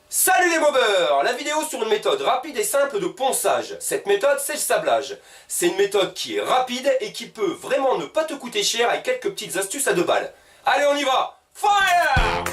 Salut les mobeurs! La vidéo sur une méthode rapide et simple de ponçage. Cette méthode, c'est le sablage. C'est une méthode qui est rapide et qui peut vraiment ne pas te coûter cher avec quelques petites astuces à 2 balles. Allez, on y va! Fire!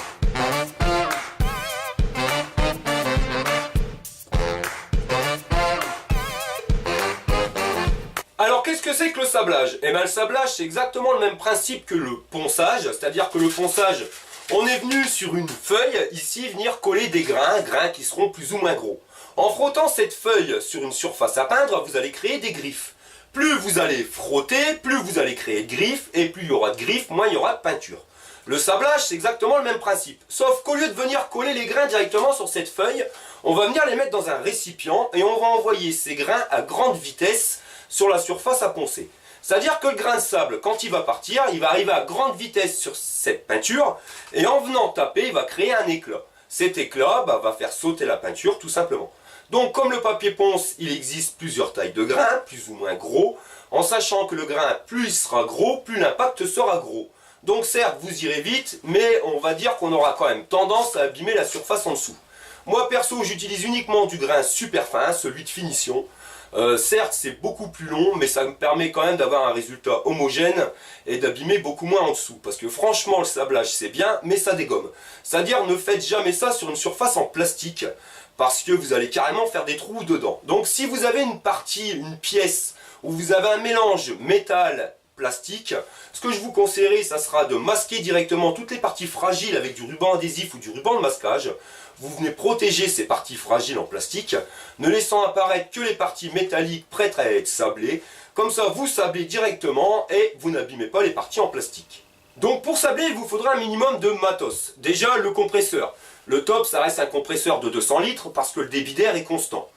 Alors qu'est-ce que c'est que le sablage? Eh bien le sablage c'est exactement le même principe que le ponçage, c'est-à-dire que le ponçage, on est venu sur une feuille ici venir coller des grains qui seront plus ou moins gros. En frottant cette feuille sur une surface à peindre, vous allez créer des griffes. Plus vous allez frotter, plus vous allez créer de griffes, et plus il y aura de griffes, moins il y aura de peinture. Le sablage c'est exactement le même principe, sauf qu'au lieu de venir coller les grains directement sur cette feuille, on va venir les mettre dans un récipient et on va envoyer ces grains à grande vitesse sur la surface à poncer. C'est-à-dire que le grain de sable, quand il va partir, il va arriver à grande vitesse sur cette peinture et en venant taper, il va créer un éclat. Cet éclat va faire sauter la peinture tout simplement. Donc comme le papier ponce, il existe plusieurs tailles de grains, plus ou moins gros, en sachant que le grain, plus il sera gros, plus l'impact sera gros. Donc certes, vous irez vite, mais on va dire qu'on aura quand même tendance à abîmer la surface en dessous. Moi perso, j'utilise uniquement du grain super fin, celui de finition. Certes, c'est beaucoup plus long, mais ça me permet quand même d'avoir un résultat homogène et d'abîmer beaucoup moins en dessous. Parce que franchement, le sablage, c'est bien, mais ça dégomme. C'est-à-dire, ne faites jamais ça sur une surface en plastique, parce que vous allez carrément faire des trous dedans. Donc, si vous avez une partie, une pièce, où vous avez un mélange métal, plastique, ce que je vous conseillerais, ça sera de masquer directement toutes les parties fragiles avec du ruban adhésif ou du ruban de masquage. Vous venez protéger ces parties fragiles en plastique, ne laissant apparaître que les parties métalliques prêtes à être sablées. Comme ça, vous sablez directement et vous n'abîmez pas les parties en plastique. Donc pour sabler, il vous faudra un minimum de matos. Déjà, le compresseur. Le top, ça reste un compresseur de 200 litres parce que le débit d'air est constant.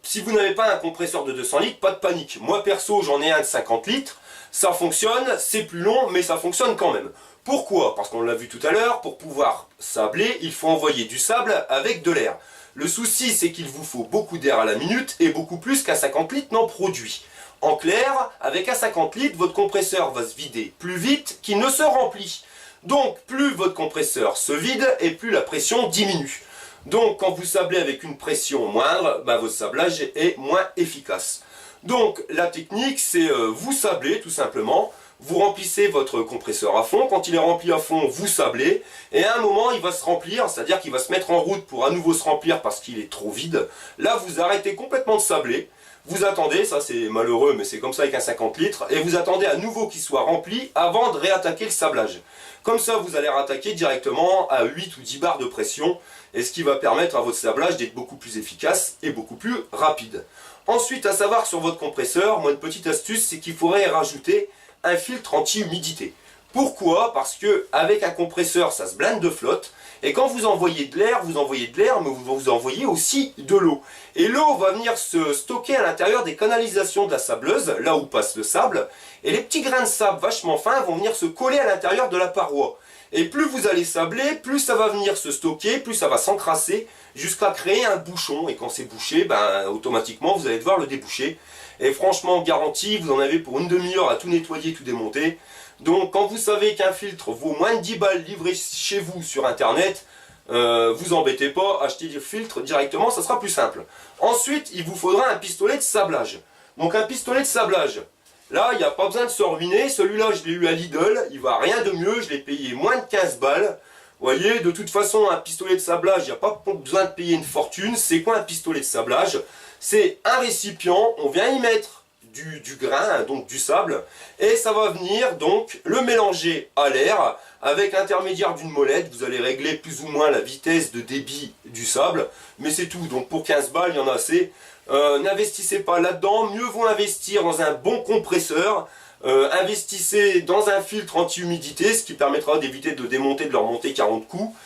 Si vous n'avez pas un compresseur de 200 litres, pas de panique. Moi perso, j'en ai un de 50 litres. Ça fonctionne, c'est plus long, mais ça fonctionne quand même. Pourquoi? Parce qu'on l'a vu tout à l'heure, pour pouvoir sabler, il faut envoyer du sable avec de l'air. Le souci, c'est qu'il vous faut beaucoup d'air à la minute et beaucoup plus qu'un 50 litres n'en produit. En clair, avec un 50 litres, votre compresseur va se vider plus vite qu'il ne se remplit. Donc, plus votre compresseur se vide et plus la pression diminue. Donc, quand vous sablez avec une pression moindre, votre sablage est moins efficace. Donc, la technique, c'est vous sablez tout simplement. Vous remplissez votre compresseur à fond, quand il est rempli à fond, vous sablez, et à un moment il va se remplir, c'est-à-dire qu'il va se mettre en route pour à nouveau se remplir parce qu'il est trop vide. Là vous arrêtez complètement de sabler, vous attendez, ça c'est malheureux mais c'est comme ça avec un 50 litres, et vous attendez à nouveau qu'il soit rempli avant de réattaquer le sablage. Comme ça vous allez rattaquer directement à 8 ou 10 bars de pression, et ce qui va permettre à votre sablage d'être beaucoup plus efficace et beaucoup plus rapide. Ensuite, à savoir sur votre compresseur, moi une petite astuce, c'est qu'il faudrait rajouter un filtre anti-humidité. Pourquoi? Parce que avec un compresseur, ça se blinde de flotte, et quand vous envoyez de l'air, mais vous envoyez aussi de l'eau. Et l'eau va venir se stocker à l'intérieur des canalisations de la sableuse, là où passe le sable, et les petits grains de sable vachement fins vont venir se coller à l'intérieur de la paroi. Et plus vous allez sabler, plus ça va venir se stocker, plus ça va s'encrasser, jusqu'à créer un bouchon. Et quand c'est bouché, automatiquement vous allez devoir le déboucher. Et franchement, garantie, vous en avez pour une demi-heure à tout nettoyer, tout démonter. Donc quand vous savez qu'un filtre vaut moins de 10 balles livré chez vous sur internet, vous embêtez pas, achetez du filtre directement, ça sera plus simple. Ensuite, il vous faudra un pistolet de sablage. Donc un pistolet de sablage. Là, il n'y a pas besoin de se ruiner. Celui-là, je l'ai eu à Lidl. Il va rien de mieux. Je l'ai payé moins de 15 balles. Vous voyez, de toute façon, un pistolet de sablage, il n'y a pas besoin de payer une fortune. C'est quoi un pistolet de sablage? C'est un récipient. On vient y mettre du grain, donc du sable. Et ça va venir donc le mélanger à l'air. Avec l'intermédiaire d'une molette, vous allez régler plus ou moins la vitesse de débit du sable. Mais c'est tout. Donc pour 15 balles, il y en a assez. N'investissez pas là-dedans, mieux vaut investir dans un bon compresseur, investissez dans un filtre anti-humidité, ce qui permettra d'éviter de démonter, de leur monter 40 coups,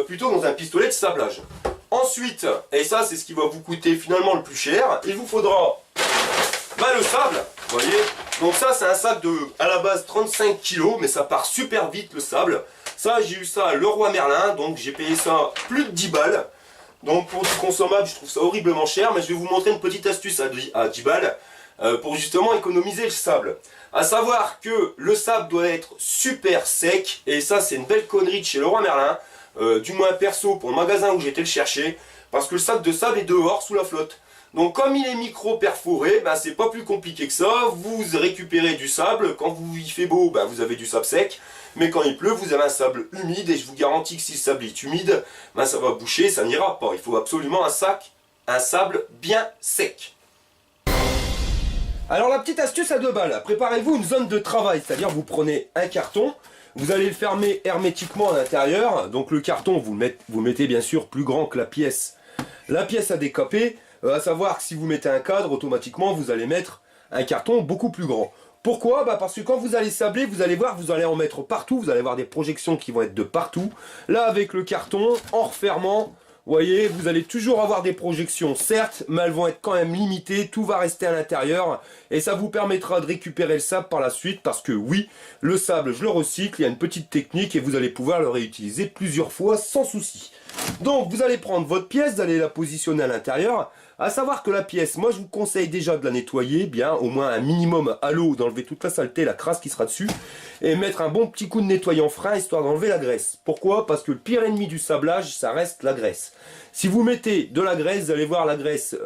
plutôt dans un pistolet de sablage. Ensuite, et ça c'est ce qui va vous coûter finalement le plus cher, il vous faudra le sable, vous voyez. Donc ça c'est un sac de, à la base 35 kg, mais ça part super vite le sable. Ça j'ai eu ça à Leroy Merlin, donc j'ai payé ça plus de 10 balles. Donc pour du consommable, je trouve ça horriblement cher, mais je vais vous montrer une petite astuce à 10 balles pour justement économiser le sable. A savoir que le sable doit être super sec, et ça c'est une belle connerie de chez Leroy Merlin. du moins perso pour le magasin où j'étais le chercher, parce que le sac de sable est dehors sous la flotte. Donc comme il est micro perforé, ben, c'est pas plus compliqué que ça, vous récupérez du sable, quand il fait beau, ben, vous avez du sable sec, mais quand il pleut, vous avez un sable humide, et je vous garantis que si le sable est humide, ben, ça va boucher, ça n'ira pas. Il faut absolument un sable bien sec. Alors la petite astuce à 2 balles, préparez-vous une zone de travail, c'est-à-dire vous prenez un carton, vous allez le fermer hermétiquement à l'intérieur, donc le carton vous le mettez bien sûr plus grand que la pièce à décaper, à savoir que si vous mettez un cadre, automatiquement vous allez mettre un carton beaucoup plus grand. Pourquoi? Parce que quand vous allez sabler, vous allez voir, vous allez en mettre partout, vous allez avoir des projections qui vont être de partout. Là avec le carton, en refermant, vous voyez, vous allez toujours avoir des projections, certes, mais elles vont être quand même limitées, tout va rester à l'intérieur, et ça vous permettra de récupérer le sable par la suite, parce que oui, le sable, je le recycle, il y a une petite technique, et vous allez pouvoir le réutiliser plusieurs fois sans souci. Donc, vous allez prendre votre pièce, vous allez la positionner à l'intérieur, à savoir que la pièce, moi je vous conseille déjà de la nettoyer, bien, au moins un minimum à l'eau, d'enlever toute la saleté, la crasse qui sera dessus, et mettre un bon petit coup de nettoyant frein, histoire d'enlever la graisse. Pourquoi? Parce que le pire ennemi du sablage, ça reste la graisse. Si vous mettez de la graisse, vous allez voir la graisse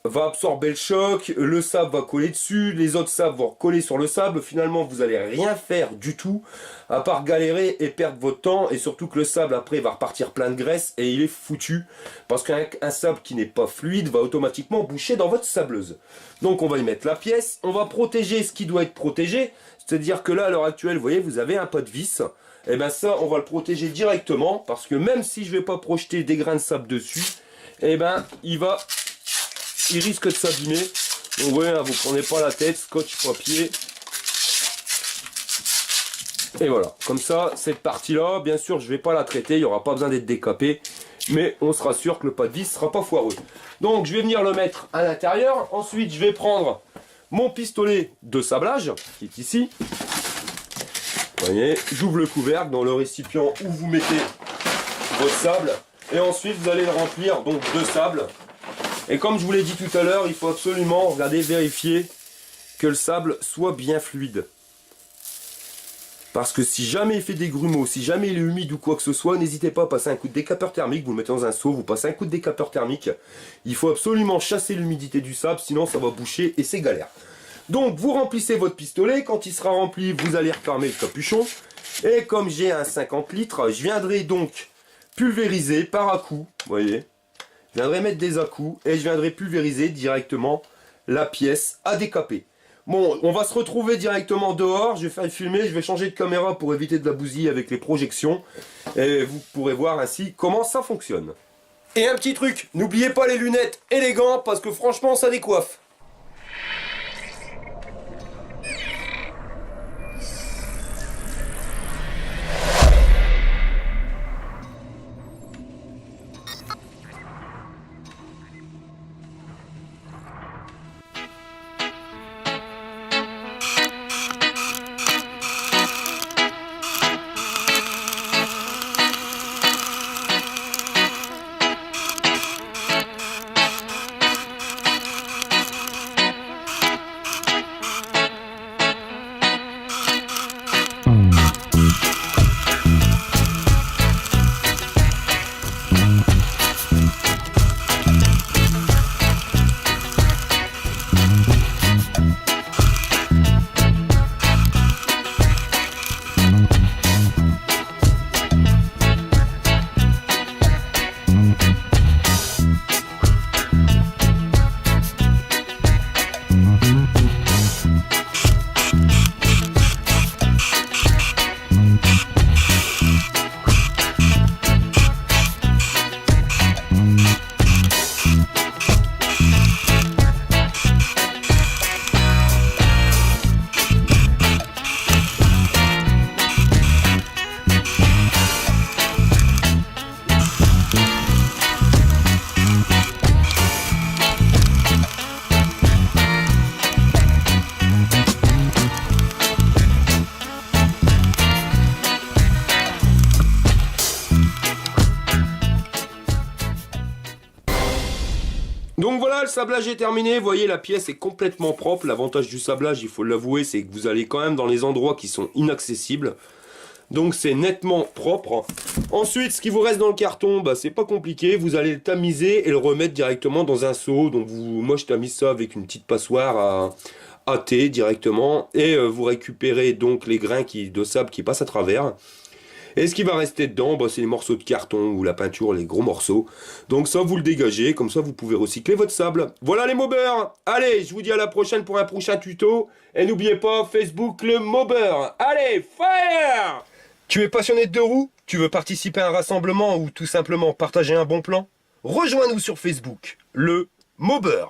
va absorber le choc, le sable va coller dessus, les autres sables vont coller sur le sable, finalement vous n'allez rien faire du tout, à part galérer et perdre votre temps, et surtout que le sable après va repartir plein de graisse et il est foutu, parce qu'un sable qui n'est pas fluide va automatiquement boucher dans votre sableuse. Donc on va y mettre la pièce, on va protéger ce qui doit être protégé, c'est-à-dire que là à l'heure actuelle, vous voyez, vous avez un pot de vis, et bien ça on va le protéger directement, parce que même si je ne vais pas projeter des grains de sable dessus, et ben il risque de s'abîmer. Donc vous voyez, vous prenez pas la tête, scotch papier. Et voilà, comme ça, cette partie-là, bien sûr, je ne vais pas la traiter, il n'y aura pas besoin d'être décapé. Mais on sera sûr que le pas de vis ne sera pas foireux. Donc je vais venir le mettre à l'intérieur. Ensuite, je vais prendre mon pistolet de sablage, qui est ici. Vous voyez, j'ouvre le couvercle dans le récipient où vous mettez votre sable. Et ensuite, vous allez le remplir donc de sable. Et comme je vous l'ai dit tout à l'heure, il faut absolument, regardez, vérifier que le sable soit bien fluide. Parce que si jamais il fait des grumeaux, si jamais il est humide ou quoi que ce soit, n'hésitez pas à passer un coup de décapeur thermique, vous le mettez dans un seau, vous passez un coup de décapeur thermique. Il faut absolument chasser l'humidité du sable, sinon ça va boucher et c'est galère. Donc vous remplissez votre pistolet, quand il sera rempli, vous allez refermer le capuchon. Et comme j'ai un 50 litres, je viendrai donc pulvériser par à-coups, vous voyez. Je viendrai mettre des à-coups et je viendrai pulvériser directement la pièce à décaper. Bon, on va se retrouver directement dehors, je vais faire filmer, je vais changer de caméra pour éviter de la bousiller avec les projections. Et vous pourrez voir ainsi comment ça fonctionne. Et un petit truc, n'oubliez pas les lunettes et les gants parce que franchement ça décoiffe. Donc voilà, le sablage est terminé, vous voyez la pièce est complètement propre. L'avantage du sablage, il faut l'avouer, c'est que vous allez quand même dans les endroits qui sont inaccessibles. Donc c'est nettement propre. Ensuite, ce qui vous reste dans le carton, bah, c'est pas compliqué. Vous allez le tamiser et le remettre directement dans un seau. Donc moi je tamise ça avec une petite passoire à thé directement. Et vous récupérez donc les grains de sable qui passent à travers. Et ce qui va rester dedans, bah, c'est les morceaux de carton ou la peinture, les gros morceaux. Donc ça, vous le dégagez, comme ça vous pouvez recycler votre sable. Voilà les mobbers. Allez, je vous dis à la prochaine pour un prochain tuto. Et n'oubliez pas, Facebook le mobber. Allez, fire! Tu es passionné de deux roues? Tu veux participer à un rassemblement ou tout simplement partager un bon plan? Rejoins-nous sur Facebook, le mobber.